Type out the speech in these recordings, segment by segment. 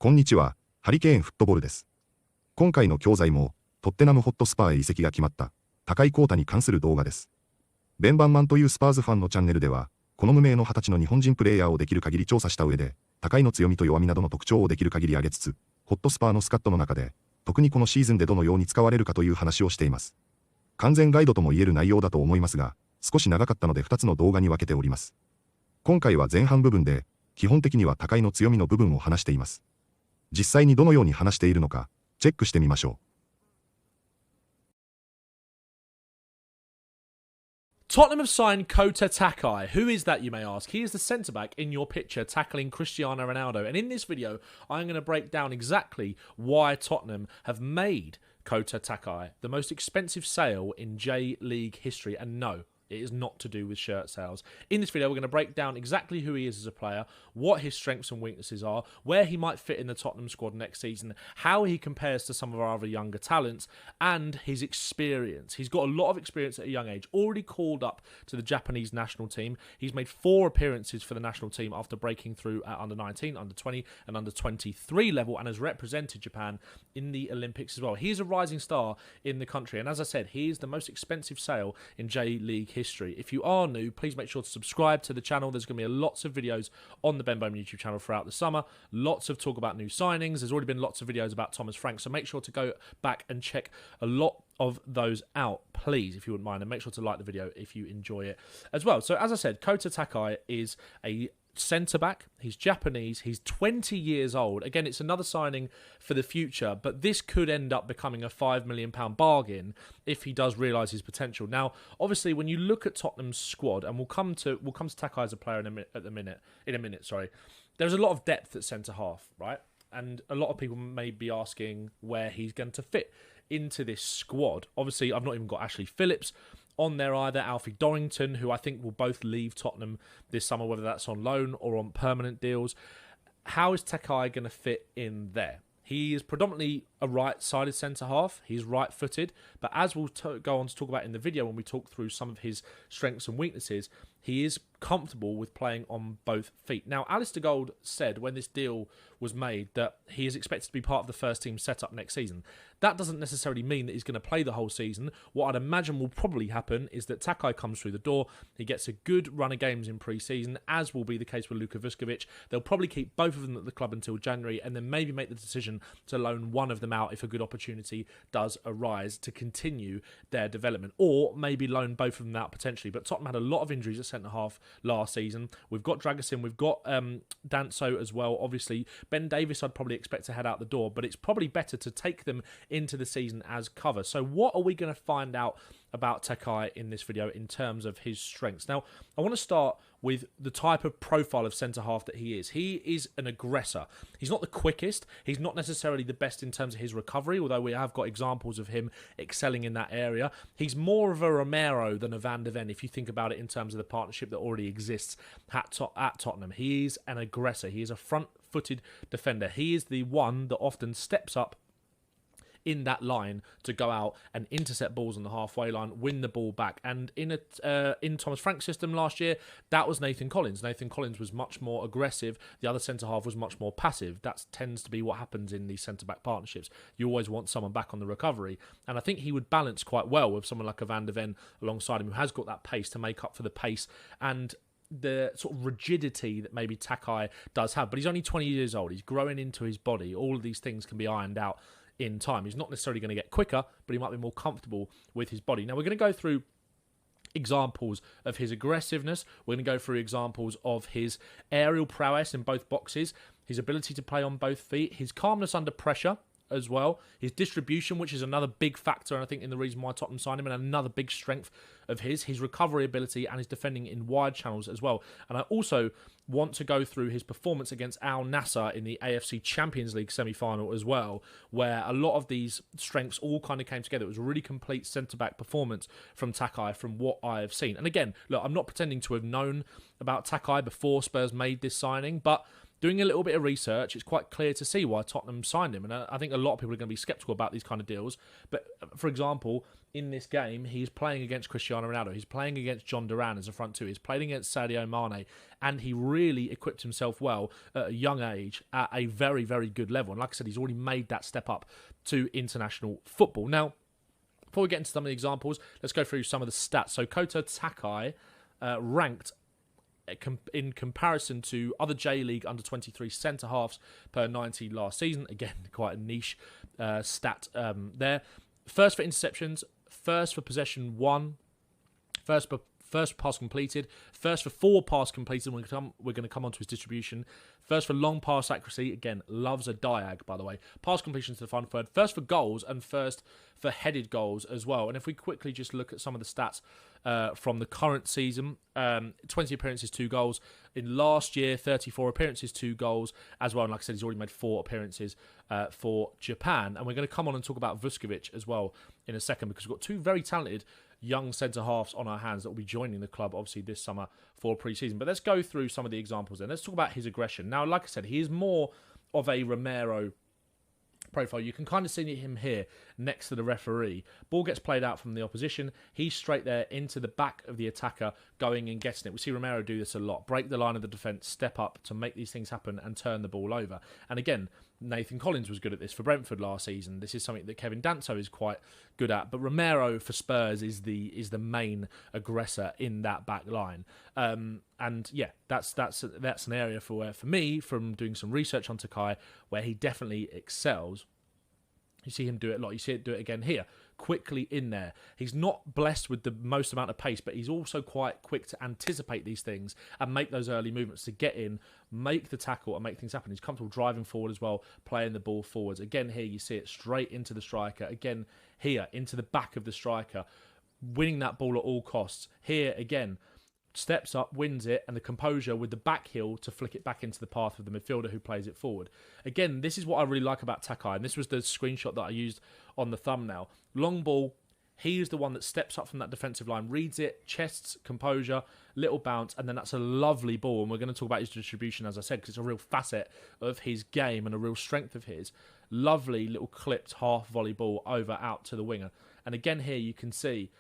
こんにちは、ハリケーンフットボールです。今回の教材も、トッテナムホットスパーへ移籍が決まった、高井幸大に関する動画です。ベンバンマンというスパーズファンのチャンネルでは、この無名の20歳の日本人プレイヤーをできる限り調査した上で、高井の強みと弱みなどの特徴をできる限り上げつつ、ホットスパーのスカッドの中で、特にこのシーズンでどのように使われるかという話をしています。完全ガイドとも言える内容だと思いますが、少し長かったので2つの動画に分けております。今回は前半部分で、基本的には高井の強みの部分を話しています。実際にどのように話しているのか、チェックしてみましょう。Tottenham have signed Kota Takai. Who is that, you may ask? He is the centre-back in your picture tackling Cristiano Ronaldo. And in this video, I'm going to break down exactly why Tottenham have made Kota Takai the most expensive sale in J-League history. And no, it is not to do with shirt sales. In this video, we're going to break down exactly who he is as a player, what his strengths and weaknesses are, where he might fit in the Tottenham squad next season, how he compares to some of our other younger talents, and his experience. He's got a lot of experience at a young age, already called up to the Japanese national team. He's made 4 appearances for the national team after breaking through at under-19, under-20 and under-23 level, and has represented Japan in the Olympics as well. He is a rising star in the country, and as I said, he is the most expensive sale in J-League history. If you are new, please make sure to subscribe to the channel. There's going to be lots of videos on the Ben Bowman YouTube channel throughout the summer. Lots of talk about new signings. There's already been lots of videos about Thomas Frank, so make sure to go back and check a lot of those out, please, if you wouldn't mind, and make sure to like the video if you enjoy it as well. So as I said, Kota Takai is a centre-back. He's Japanese. He's 20 years old. Again, it's another signing for the future, but this could end up becoming a £5 million bargain if he does realise his potential. Now, obviously, when you look at Tottenham's squad, and we'll come to Takai as a player in a minute. There's a lot of depth at centre-half, right? And a lot of people may be asking where he's going to fit into this squad. Obviously, I've not even got Ashley Phillips on there either, Alfie Dorrington, who I think will both leave Tottenham this summer, whether that's on loan or on permanent deals. How is Takai going to fit in there? He is predominantly a right-sided centre-half. He's right-footed. But as we'll go on to talk about in the video when we talk through some of his strengths and weaknesses, he is comfortable with playing on both feet. Now, Alistair Gold said when this deal was made that he is expected to be part of the first team setup next season. That doesn't necessarily mean that he's going to play the whole season. What I'd imagine will probably happen is that Takai comes through the door. He gets a good run of games in pre-season, as will be the case with Luka Vuskovic. They'll probably keep both of them at the club until January and then maybe make the decision to loan one of them out if a good opportunity does arise to continue their development, or maybe loan both of them out potentially. But Tottenham had a lot of injuries at centre-half last season. We've got Dragusin, we've got Danso as well. Obviously, Ben Davies I'd probably expect to head out the door, but it's probably better to take them into the season as cover. So what are we going to find out about Takai in this video in terms of his strengths? Now, I want to start with the type of profile of centre-half that he is. He is an aggressor. He's not the quickest. He's not necessarily the best in terms of his recovery, although we have got examples of him excelling in that area. He's more of a Romero than a Van de Ven, if you think about it in terms of the partnership that already exists at Tottenham. He is an aggressor. He is a front-footed defender. He is the one that often steps up in that line to go out and intercept balls on the halfway line, win the ball back. And in Thomas Frank's system last year, that was Nathan Collins. Nathan Collins was much more aggressive. The other centre-half was much more passive. That tends to be what happens in these centre-back partnerships. You always want someone back on the recovery. And I think he would balance quite well with someone like a Van de Ven alongside him, who has got that pace to make up for the pace and the sort of rigidity that maybe Takai does have. But he's only 20 years old. He's growing into his body. All of these things can be ironed out in time. He's not necessarily going to get quicker, but he might be more comfortable with his body. Now, we're going to go through examples of his aggressiveness. We're going to go through examples of his aerial prowess in both boxes, his ability to play on both feet, his calmness under pressure as well, his distribution, which is another big factor, and I think in the reason why Tottenham signed him, and another big strength of his recovery ability and his defending in wide channels as well. And I also want to go through his performance against Al Nassr in the AFC Champions League semi-final as well, where a lot of these strengths all kind of came together. It was a really complete centre-back performance from Takai from what I have seen. And again, look, I'm not pretending to have known about Takai before Spurs made this signing, but doing a little bit of research, it's quite clear to see why Tottenham signed him. And I think a lot of people are going to be sceptical about these kind of deals. But, for example, in this game, he's playing against Cristiano Ronaldo. He's playing against John Duran as a front two. He's playing against Sadio Mane. And he really equipped himself well at a young age at a very, very good level. And like I said, he's already made that step up to international football. Now, before we get into some of the examples, let's go through some of the stats. So Kota Takai ranked in comparison to other J-League under-23 centre-halves per 90 last season. Again, quite a niche stat there. First for interceptions, first for possession won, first pass completed, first for 4 pass completed. We're going to come on to his distribution. First for long pass accuracy. Again, loves a diag, by the way. Pass completion to the final third. First for goals and first for headed goals as well. And if we quickly just look at some of the stats from the current season, 20 appearances, 2 goals. In last year, 34 appearances, 2 goals as well. And like I said, he's already made 4 appearances for Japan. And we're going to come on and talk about Vuskovic as well in a second, because we've got 2 very talented young centre-halves on our hands that will be joining the club, obviously, this summer for pre-season. But let's go through some of the examples then. Let's talk about his aggression. Now, like I said, he is more of a Romero profile. You can kind of see him here next to the referee. Ball gets played out from the opposition. He's straight there into the back of the attacker, going and getting it. We see Romero do this a lot. Break the line of the defence, step up to make these things happen and turn the ball over. And again, Nathan Collins was good at this for Brentford last season. This is something that Kevin Danso is quite good at. But Romero for Spurs is the main aggressor in that back line. And yeah, that's an area for me, from doing some research on Takai, where he definitely excels. You see him do it a lot. You see it do it again here. Quickly in there. He's not blessed with the most amount of pace, but he's also quite quick to anticipate these things and make those early movements to get in, make the tackle and make things happen. He's comfortable driving forward as well, playing the ball forwards. Again here, you see it straight into the striker. Again here, into the back of the striker, winning that ball at all costs. Here again, steps up, wins it, and the composure with the back heel to flick it back into the path of the midfielder who plays it forward. Again, this is what I really like about Takai, and this was the screenshot that I used on the thumbnail. Long ball, he is the one that steps up from that defensive line, reads it, chests, composure, little bounce, and then that's a lovely ball. And we're going to talk about his distribution, as I said, because it's a real facet of his game and a real strength of his. Lovely little clipped half volley ball over out to the winger. And again here you can see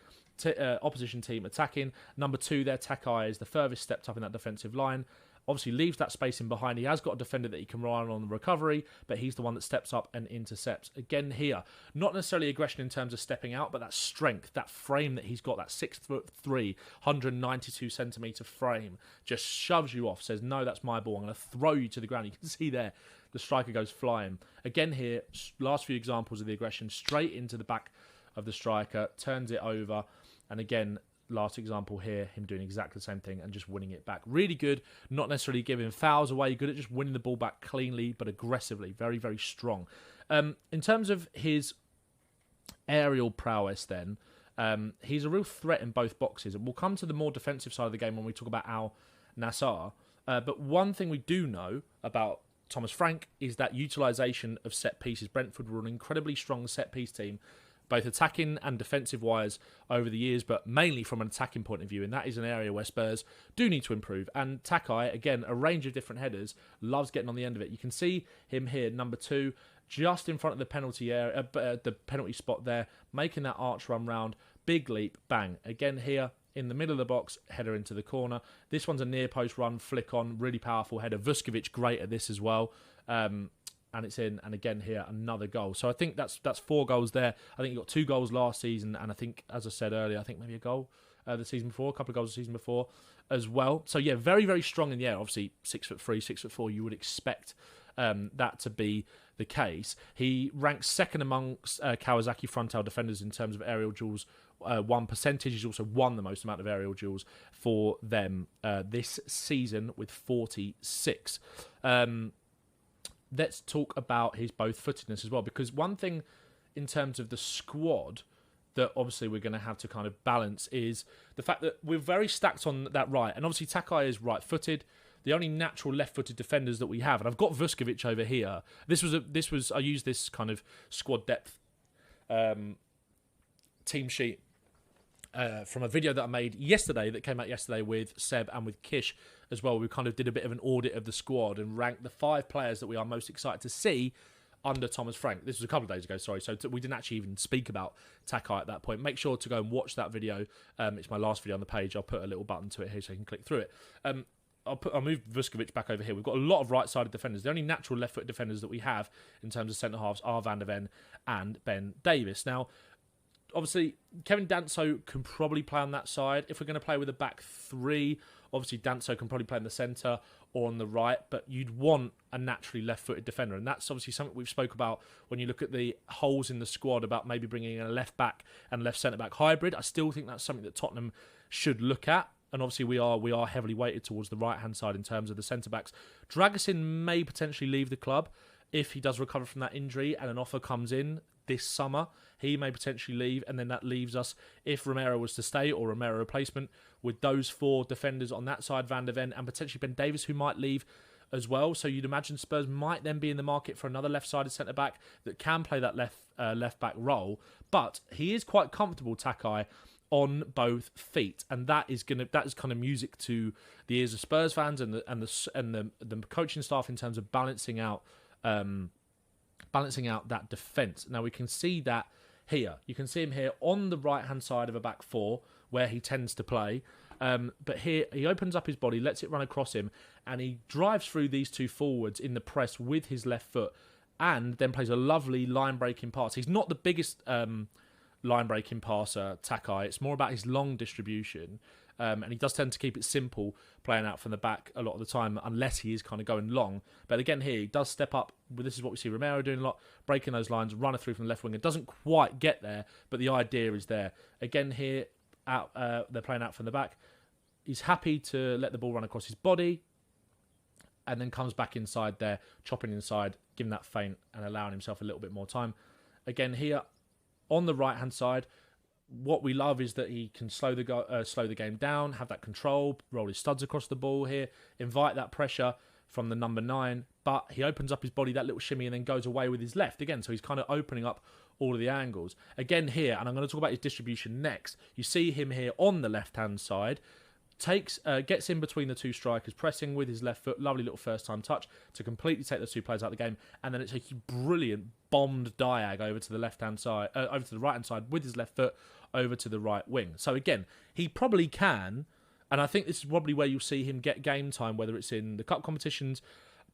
opposition team attacking. Number 2 there, Takai, is the furthest stepped up in that defensive line. Obviously leaves that space in behind. He has got a defender that he can rely on the recovery, but he's the one that steps up and intercepts. Again here, not necessarily aggression in terms of stepping out, but that strength, that frame that he's got, that 6'3", 192 centimetre frame, just shoves you off, says, no, that's my ball, I'm going to throw you to the ground. You can see there, the striker goes flying. Again here, last few examples of the aggression, straight into the back of the striker, turns it over, and again, last example here, him doing exactly the same thing and just winning it back. Really good, not necessarily giving fouls away, good at just winning the ball back cleanly but aggressively. Very, very strong. In terms of his aerial prowess then, he's a real threat in both boxes. And we'll come to the more defensive side of the game when we talk about Al Nassr. But one thing we do know about Thomas Frank is that utilisation of set pieces. Brentford were an incredibly strong set piece team, both attacking and defensive-wise over the years, but mainly from an attacking point of view, and that is an area where Spurs do need to improve. And Takai, again, a range of different headers, loves getting on the end of it. You can see him here, number 2, just in front of the penalty area, the penalty spot there, making that arch run round, big leap, bang. Again here, in the middle of the box, header into the corner. This one's a near post run, flick on, really powerful header. Vuskovic, great at this as well. And it's in, and again here, another goal. So I think that's 4 goals there. I think he got 2 goals last season, and I think, as I said earlier, I think maybe a goal the season before, a couple of goals the season before as well. So yeah, very, very strong in the air. Obviously, 6'3", 6'4", you would expect that to be the case. He ranks second amongst Kawasaki frontal defenders in terms of aerial duels, 1%. He's also won the most amount of aerial duels for them this season with 46. Let's talk about his both-footedness as well, because one thing in terms of the squad that obviously we're going to have to kind of balance is the fact that we're very stacked on that right, and obviously Takai is right-footed. The only natural left-footed defenders that we have, and I've got Vuskovic over here. I used this kind of squad depth team sheet from a video that I made yesterday, that came out yesterday with Seb and with Kish as well. We kind of did a bit of an audit of the squad and ranked the 5 players that we are most excited to see under Thomas Frank. This was a couple of days ago, sorry. So we didn't actually even speak about Takai at that point. Make sure to go and watch that video. It's my last video on the page. I'll put a little button to it here so you can click through it. I'll move Vuskovic back over here. We've got a lot of right-sided defenders. The only natural left-foot defenders that we have in terms of centre-halves are Van der Ven and Ben Davies. Now, obviously, Kevin Danso can probably play on that side. If we're going to play with a back three, obviously Danso can probably play in the centre or on the right, but you'd want a naturally left-footed defender, and that's obviously something we've spoke about when you look at the holes in the squad about maybe bringing in a left-back and left centre-back hybrid. I still think that's something that Tottenham should look at, and obviously we are heavily weighted towards the right-hand side in terms of the centre-backs. Dragusin may potentially leave the club if he does recover from that injury and an offer comes in this summer. He may potentially leave, and then that leaves us, if Romero was to stay or Romero replacement, with those four defenders on that side, Van der Ven and potentially Ben Davies, who might leave as well. So you'd imagine Spurs might then be in the market for another left-sided centre-back that can play that left-back role. But he is quite comfortable, Takai, on both feet, and that is kind of music to the ears of Spurs fans and the coaching staff in terms of balancing out that defence. Now we can see that here. You can see him here on the right-hand side of a back four where he tends to play. But here he opens up his body, lets it run across him, and he drives through these two forwards in the press with his left foot, and then plays a lovely line-breaking pass. He's not the biggest line-breaking passer, Takai. It's more about his long distribution. And he does tend to keep it simple, playing out from the back a lot of the time, unless he is kind of going long. But again, here, he does step up. This is what we see Romero doing a lot, breaking those lines, runner through from the left wing. It doesn't quite get there, but the idea is there. Again, here, they're playing out from the back. He's happy to let the ball run across his body, and then comes back inside there, chopping inside, giving that feint and allowing himself a little bit more time. Again, here, on the right-hand side, what we love is that he can slow the game down, have that control, roll his studs across the ball here, invite that pressure from the number 9, but he opens up his body, that little shimmy, and then goes away with his left again. So he's kind of opening up all of the angles. Again here, and I'm going to talk about his distribution next, you see him here on the left-hand side, gets in between the two strikers, pressing with his left foot, lovely little first-time touch to completely take those two players out of the game, and then it's a brilliant bombed diag over to the left-hand side, over to the right-hand side with his left foot over to the right wing. So again, he probably can, and I think this is probably where you'll see him get game time, whether it's in the cup competitions,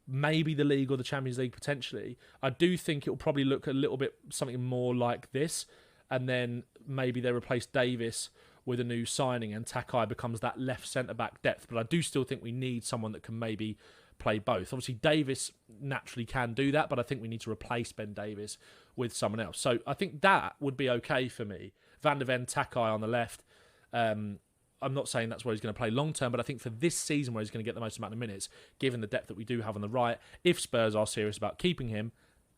maybe the league or the Champions League potentially. I do think it will probably look a little bit something more like this, and then maybe they replace Davis with a new signing and Takai becomes that left centre-back depth. But I do still think we need someone that can maybe play both. Obviously, Davis naturally can do that, but I think we need to replace Ben Davies with someone else. So I think that would be okay for me. Van der Ven, Takai on the left. I'm not saying that's where he's going to play long-term, but I think for this season where he's going to get the most amount of minutes, given the depth that we do have on the right, if Spurs are serious about keeping him,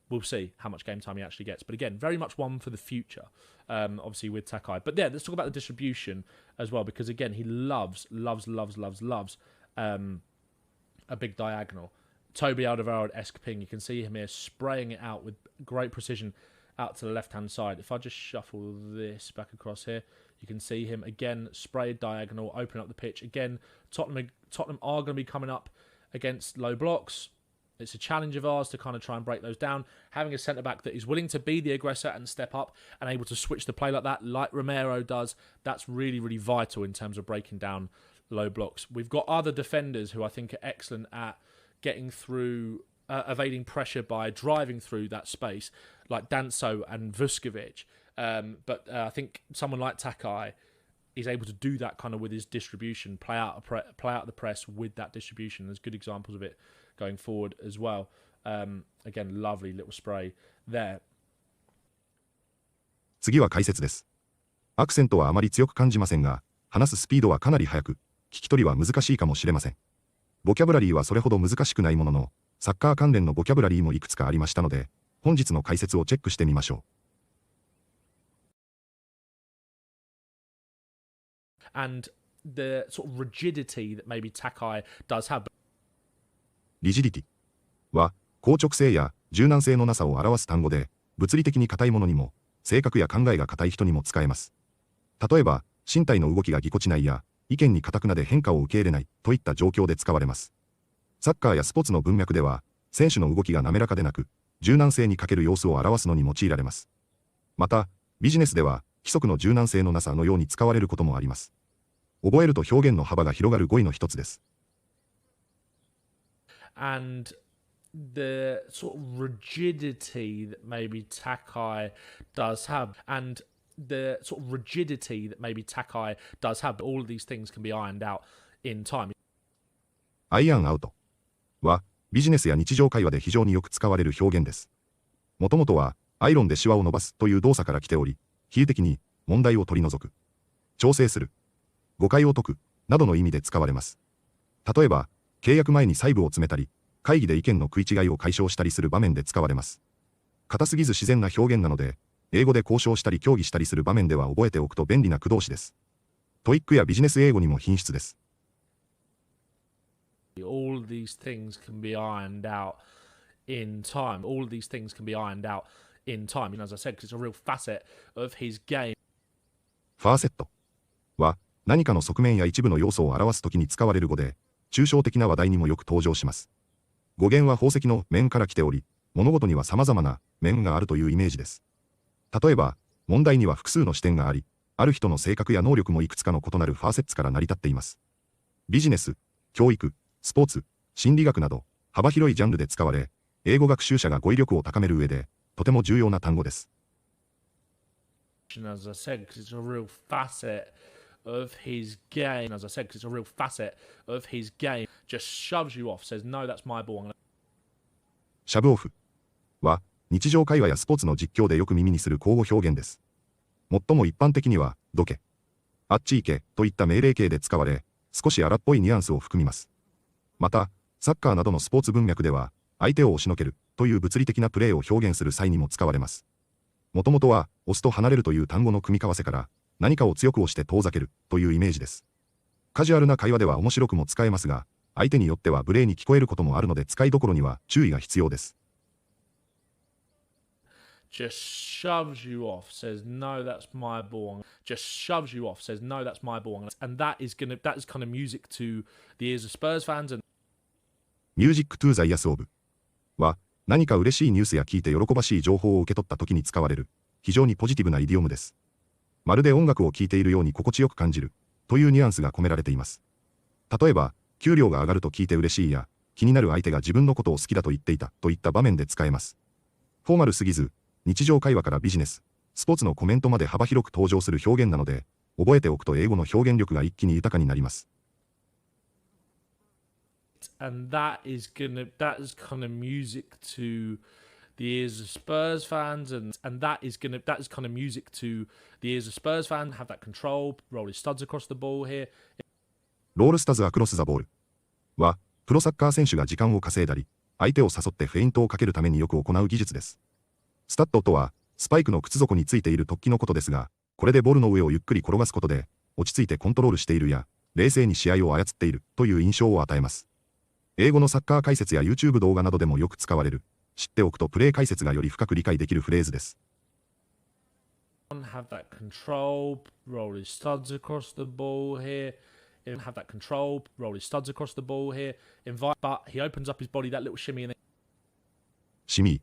we'll see how much game time he actually gets. But again, very much one for the future, obviously with Takai. But yeah, let's talk about the distribution as well, because again, he loves a big diagonal. Toby Alderweireld-esque ping. You can see him here spraying it out with great precision out to the left-hand side. If I just shuffle this back across here, you can see him again, sprayed diagonal, open up the pitch. Again, Tottenham are going to be coming up against low blocks. It's a challenge of ours to kind of try and break those down. Having a centre-back that is willing to be the aggressor and step up and able to switch the play like that, like Romero does, that's really, really vital in terms of breaking down low blocks. We've got other defenders who I think are excellent at getting through, evading pressure by driving through that space, like Danso and Vuskovic. But I think someone like Takai is able to do that kind of with his distribution, play out the press with that distribution. There's good examples of it going forward as well. Again, lovely little spray there. 次は解説です。アクセントはあまり強く感じませんが、話すスピードはかなり速く、聞き取りは難しいかもしれません。ボキャブラリーはそれほど難しくないものの、サッカー関連のボキャブラリーもいくつかありましたので、本日の解説をチェックしてみましょう。And the sort of rigidity that maybe Takai does have. リジディティは、硬直性や柔軟性のなさを表す単語で、物理的に硬いものにも、性格や考えが硬い人にも使えます。例えば、身体の動きがぎこちないや、意見に堅くなで変化を受け入れないといった状況で使われます。サッカーやスポーツの文脈では、選手の動きが滑らかでなく、柔軟性に欠ける様子を表すのに用いられます。また、ビジネスでは、規則の柔軟性のなさのように使われることもあります。覚えると表現の幅が広がる語彙の一つです。And the sort of rigidity that maybe Takai does have, and the sort of rigidity that maybe Takai does have, all of these things can be ironed out in time. アイアンアウトは、ビジネスや日常会話で非常によく使われる表現です。もともとは、アイロンでシワを伸ばすという動作から来ており、比喩的に問題を取り除く、調整する、誤解を解く、などの意味で使われます。例えば、契約前に細部を詰めたり、会議で意見の食い違いを解消したりする場面で使われます。硬すぎず自然な表現なので、英語で交渉したり協議したりする場面では覚えておくと便利な駆動詞です。トイックやビジネス英語にも品質です。All of these things can be ironed out in time. All of these things can be ironed out in time. And as I said, because it's a real facet of his game. ファーセットは何かの側面や一部の要素を表すときに使われる語で、抽象的な話題にもよく登場します。語源は宝石の面から来ており、物事には様々な面があるというイメージです。例えば、問題には複数の視点があり、ある人の性格や能力もいくつかの異なるファーセッツから成り立っています。ビジネス、教育、スポーツ、心理学など、幅広いジャンルで使われ、英語学習者が語彙力を高める上で、とても重要な単語です。As I said, because it's a real facet of his game. As I said, because it's a real facet of his game. Just shoves you off, says, no, that's my ball. シャブオフは、日常会話やスポーツの実況でよく耳にする口語表現です。最も一般的には、どけ、あっち行けといった命令形で使われ、少し荒っぽいニュアンスを含みます。また、サッカーなどのスポーツ文脈では、相手を押しのけるという物理的なプレーを表現する際にも使われます。もともとは、押すと離れるという単語の組み合わせから、何かを強く押して遠ざけるというイメージです。カジュアルな会話では面白くも使えますが、相手によっては無礼に聞こえることもあるので使いどころには注意が必要です。Just shoves you off, says, no, that's my ball. Just shoves you off, says, no, that's my ball. And that is kind of music to the ears of Spurs fans. And Music to the ears of は、何か嬉しいニュースや聞いて喜ばしい情報を受け取った時に使われる、非常にポジティブなイディオムです。まるで音楽を聴いているように心地よく感じる、というニュアンスが込められています。例えば、給料が上がると聞いて嬉しいや、気になる相手が自分のことを好きだと言っていた、といった場面で使えます。フォーマルすぎず、日常会話からビジネス、スポーツのコメントまで幅広く登場する表現なので、覚えておくと英語の表現力が一気に豊かになります。And that is kind of music to the ears of Spurs fans, and that is kind of music to the ears of Spurs fans. Have that control, roll his studs across the ball here. ロールスタズアクロスザボールは、プロサッカー選手が時間を稼いだり、相手を誘ってフェイントをかけるためによく行う技術です。スタッドとは、スパイクの靴底についている突起のことですが、これでボールの上をゆっくり転がすことで、落ち着いてコントロールしているや、冷静に試合を操っているという印象を与えます。英語のサッカー解説や YouTube 動画などでもよく使われる、知っておくとプレー解説がより深く理解できるフレーズです。Have that control, roll his studs across the ball here. Have that control, roll his studs across the ball here. But he opens up his body, that little shimmy, and then シミ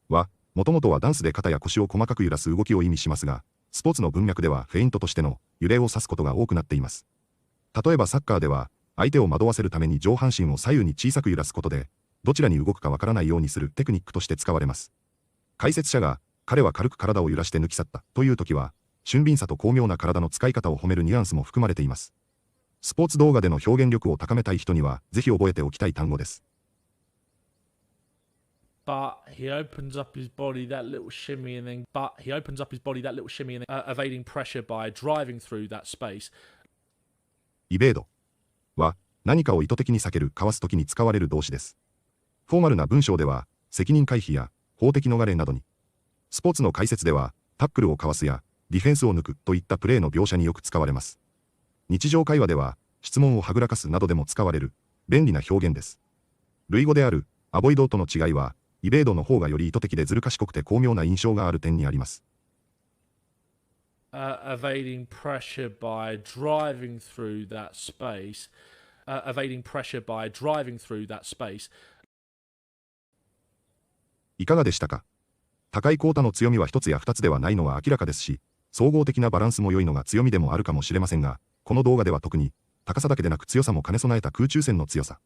は、もともとはダンスで肩や腰を細かく揺らす動きを意味しますが、スポーツの文脈ではフェイントとしての揺れを指すことが多くなっています。例えばサッカーでは、相手を惑わせるために上半身を左右に小さく揺らすことで、どちらに動くかわからないようにするテクニックとして使われます。解説者が、彼は軽く体を揺らして抜き去ったという時は、俊敏さと巧妙な体の使い方を褒めるニュアンスも含まれています。スポーツ動画での表現力を高めたい人には、ぜひ覚えておきたい単語です。But he opens up his body, that little shimmy, and then evading pressure by driving through that space. イベードは、何かを意図的に避ける、かわすときに使われる動詞です。フォーマルな文章では、責任回避や法的逃れなどに、スポーツの解説では、タックルをかわすやディフェンスを抜くといったプレーの描写によく使われます。日常会話では、質問をはぐらかすなどでも使われる、便利な表現です。類語である、アボイドとの違いは、イベードの方がより意図的でずる賢くて巧妙な印象がある点にあります。Evading pressure by driving through that space. いかがでしたか？高井幸太の強みは一つや二つではないのは明らかですし、総合的なバランスも良いのが強みでもあるかもしれませんが、この動画では特に、高さだけでなく強さも兼ね備えた空中戦の強さ。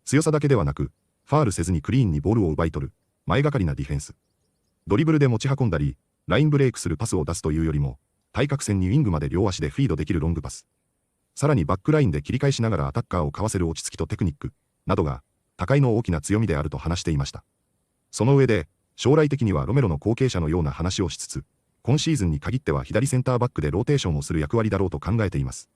強さだけではなく、ファールせずにクリーンにボールを奪い取る、前がかりなディフェンス。ドリブルで持ち運んだり、ラインブレイクするパスを出すというよりも、対角線にウィングまで両足でフィードできるロングパス。さらにバックラインで切り返しながらアタッカーをかわせる落ち着きとテクニック、などが、高井の大きな強みであると話していました。その上で、将来的にはロメロの後継者のような話をしつつ、今シーズンに限っては左センターバックでローテーションをする役割だろうと考えています。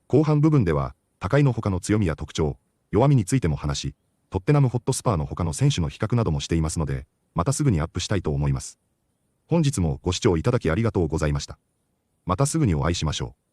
後半部分では、高井の他の強みや特徴、弱みについても話し、トッテナムホットスパーの他の選手の比較などもしていますので、またすぐにアップしたいと思います。本日もご視聴いただきありがとうございました。またすぐにお会いしましょう。